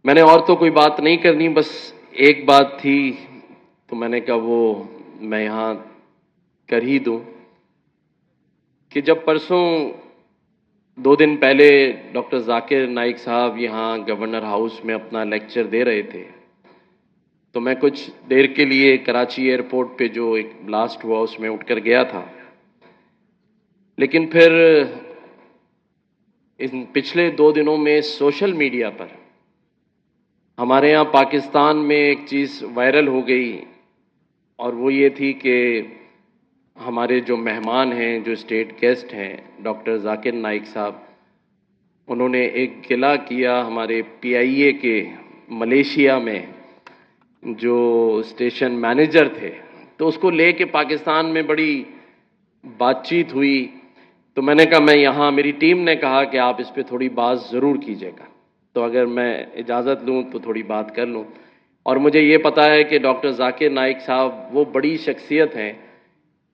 میں نے اور تو کوئی بات نہیں کرنی، بس ایک بات تھی تو میں نے کہا وہ میں یہاں کر ہی دوں کہ جب پرسوں 2 دن پہلے ڈاکٹر ذاکر نائک صاحب یہاں گورنر ہاؤس میں اپنا لیکچر دے رہے تھے تو میں کچھ دیر کے لیے کراچی ایئرپورٹ پہ جو ایک بلاسٹ ہوا اس میں اٹھ کر گیا تھا، لیکن پھر ان پچھلے 2 دنوں میں سوشل میڈیا پر ہمارے یہاں پاکستان میں ایک چیز وائرل ہو گئی اور وہ یہ تھی کہ ہمارے جو مہمان ہیں، جو اسٹیٹ گیسٹ ہیں ڈاکٹر ذاکر نائک صاحب، انہوں نے ایک گلہ کیا ہمارے پی آئی اے کے ملیشیا میں جو اسٹیشن مینیجر تھے، تو اس کو لے کے پاکستان میں بڑی بات چیت ہوئی۔ تو میں نے کہا میں یہاں، میری ٹیم نے کہا کہ آپ اس پہ تھوڑی بات ضرور کیجیے گا، تو اگر میں اجازت لوں تو تھوڑی بات کر لوں۔ اور مجھے یہ پتا ہے کہ ڈاکٹر ذاکر نائک صاحب وہ بڑی شخصیت ہیں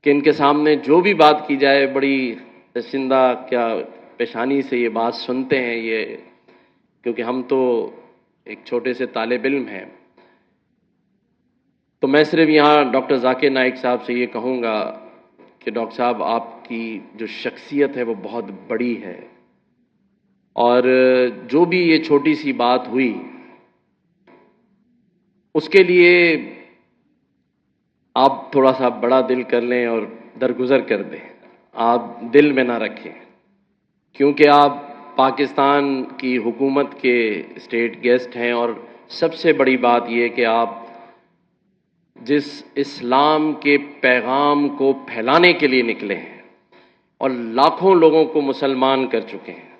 کہ ان کے سامنے جو بھی بات کی جائے بڑی رسندہ کیا پیشانی سے یہ بات سنتے ہیں، یہ کیونکہ ہم تو ایک چھوٹے سے طالب علم ہیں۔ تو میں صرف یہاں ڈاکٹر ذاکر نائک صاحب سے یہ کہوں گا کہ ڈاکٹر صاحب آپ کی جو شخصیت ہے وہ بہت بڑی ہے، اور جو بھی یہ چھوٹی سی بات ہوئی اس کے لیے آپ تھوڑا سا بڑا دل کر لیں اور درگزر کر دیں، آپ دل میں نہ رکھیں، کیونکہ آپ پاکستان کی حکومت کے اسٹیٹ گیسٹ ہیں، اور سب سے بڑی بات یہ کہ آپ جس اسلام کے پیغام کو پھیلانے کے لیے نکلے ہیں اور لاکھوں لوگوں کو مسلمان کر چکے ہیں،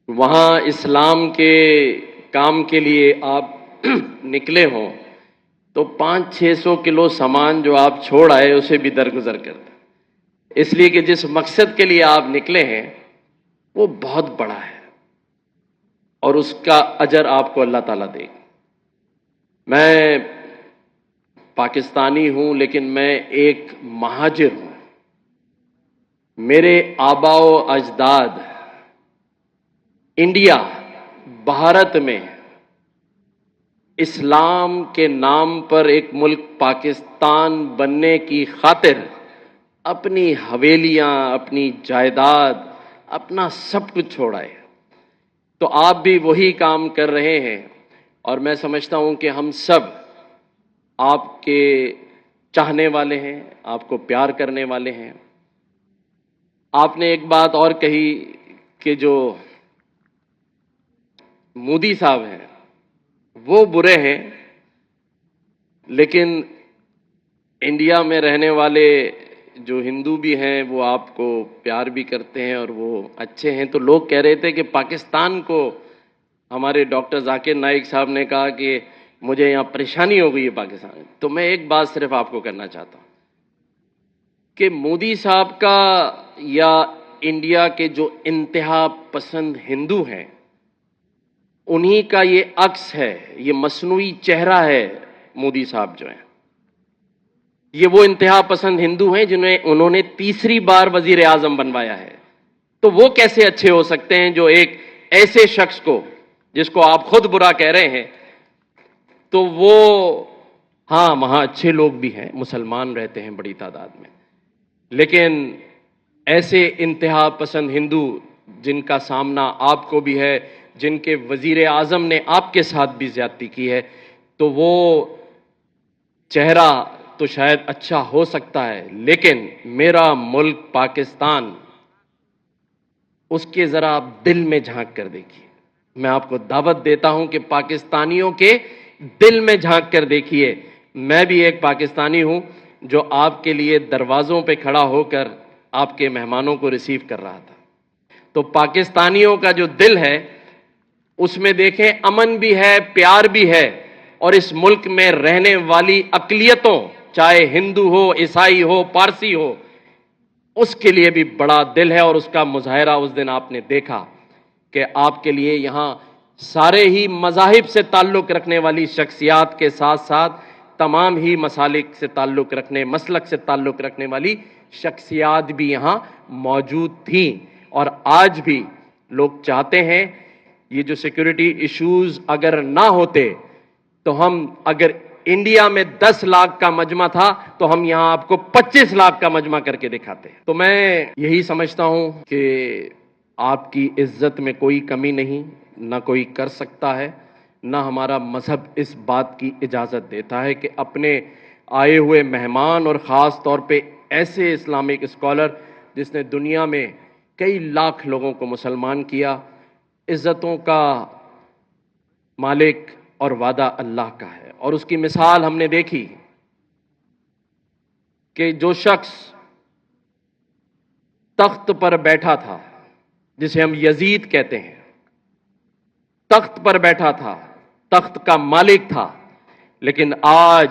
وہاں اسلام کے کام کے لیے آپ نکلے ہوں تو 500-600 کلو سامان جو آپ چھوڑ آئے اسے بھی درگزر کر دیں، اس لیے کہ جس مقصد کے لیے آپ نکلے ہیں وہ بہت بڑا ہے اور اس کا اجر آپ کو اللہ تعالیٰ دے گا۔ میں پاکستانی ہوں لیکن میں ایک مہاجر ہوں۔ میرے آبا و اجداد انڈیا، بھارت میں اسلام کے نام پر ایک ملک پاکستان بننے کی خاطر اپنی حویلیاں، اپنی جائیداد، اپنا سب کچھ چھوڑائے، تو آپ بھی وہی کام کر رہے ہیں، اور میں سمجھتا ہوں کہ ہم سب آپ کے چاہنے والے ہیں، آپ کو پیار کرنے والے ہیں۔ آپ نے ایک بات اور کہی کہ جو مودی صاحب ہیں وہ برے ہیں، لیکن انڈیا میں رہنے والے جو ہندو بھی ہیں وہ آپ کو پیار بھی کرتے ہیں اور وہ اچھے ہیں۔ تو لوگ کہہ رہے تھے کہ پاکستان کو، ہمارے ڈاکٹر ذاکر نائک صاحب نے کہا کہ مجھے یہاں پریشانی ہو گئی ہے پاکستان میں۔ تو میں ایک بات صرف آپ کو کرنا چاہتا ہوں کہ مودی صاحب کا یا انڈیا کے جو انتہا پسند ہندو ہیں انہی کا یہ عکس ہے، یہ مصنوعی چہرہ ہے۔ مودی صاحب جو ہیں یہ وہ انتہا پسند ہندو ہیں جنہیں انہوں نے تیسری بار وزیر اعظم بنوایا ہے، تو وہ کیسے اچھے ہو سکتے ہیں جو ایک ایسے شخص کو، جس کو آپ خود برا کہہ رہے ہیں؟ تو وہ، ہاں وہاں اچھے لوگ بھی ہیں، مسلمان رہتے ہیں بڑی تعداد میں، لیکن ایسے انتہا پسند ہندو جن کا سامنا آپ کو بھی ہے، جن کے وزیر اعظم نے آپ کے ساتھ بھی زیادتی کی ہے، تو وہ چہرہ تو شاید اچھا ہو سکتا ہے، لیکن میرا ملک پاکستان، اس کے ذرا آپ دل میں جھانک کر دیکھیے۔ میں آپ کو دعوت دیتا ہوں کہ پاکستانیوں کے دل میں جھانک کر دیکھیے۔ میں بھی ایک پاکستانی ہوں جو آپ کے لیے دروازوں پہ کھڑا ہو کر آپ کے مہمانوں کو ریسیو کر رہا تھا۔ تو پاکستانیوں کا جو دل ہے اس میں دیکھیں امن بھی ہے، پیار بھی ہے، اور اس ملک میں رہنے والی اقلیتوں، چاہے ہندو ہو، عیسائی ہو، پارسی ہو، اس کے لیے بھی بڑا دل ہے، اور اس کا مظاہرہ اس دن آپ نے دیکھا کہ آپ کے لیے یہاں سارے ہی مذاہب سے تعلق رکھنے والی شخصیات کے ساتھ ساتھ تمام ہی مسالک سے تعلق رکھنے، مسلک سے تعلق رکھنے والی شخصیات بھی یہاں موجود تھیں، اور آج بھی لوگ چاہتے ہیں یہ جو سیکورٹی ایشوز اگر نہ ہوتے تو ہم اگر انڈیا میں 10 لاکھ کا مجمع تھا تو ہم یہاں آپ کو 25 لاکھ کا مجمع کر کے دکھاتے ہیں. تو میں یہی سمجھتا ہوں کہ آپ کی عزت میں کوئی کمی نہیں، نہ کوئی کر سکتا ہے، نہ ہمارا مذہب اس بات کی اجازت دیتا ہے کہ اپنے آئے ہوئے مہمان اور خاص طور پہ ایسے اسلامک اسکالر جس نے دنیا میں کئی لاکھ لوگوں کو مسلمان کیا. عزتوں کا مالک اور وعدہ اللہ کا ہے، اور اس کی مثال ہم نے دیکھی کہ جو شخص تخت پر بیٹھا تھا، جسے ہم یزید کہتے ہیں، تخت پر بیٹھا تھا، تخت کا مالک تھا، لیکن آج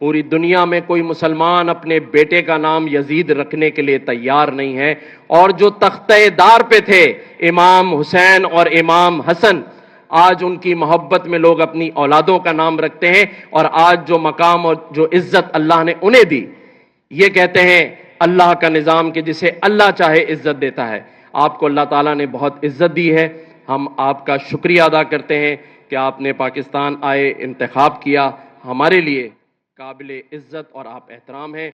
پوری دنیا میں کوئی مسلمان اپنے بیٹے کا نام یزید رکھنے کے لیے تیار نہیں ہے. اور جو تختہ دار پہ تھے امام حسین اور امام حسن، آج ان کی محبت میں لوگ اپنی اولادوں کا نام رکھتے ہیں، اور آج جو مقام اور جو عزت اللہ نے انہیں دی، یہ کہتے ہیں اللہ کا نظام کہ جسے اللہ چاہے عزت دیتا ہے. آپ کو اللہ تعالیٰ نے بہت عزت دی ہے. ہم آپ کا شکریہ ادا کرتے ہیں کہ آپ نے پاکستان آئے، انتخاب کیا. ہمارے لیے قابل عزت اور آپ احترام ہیں.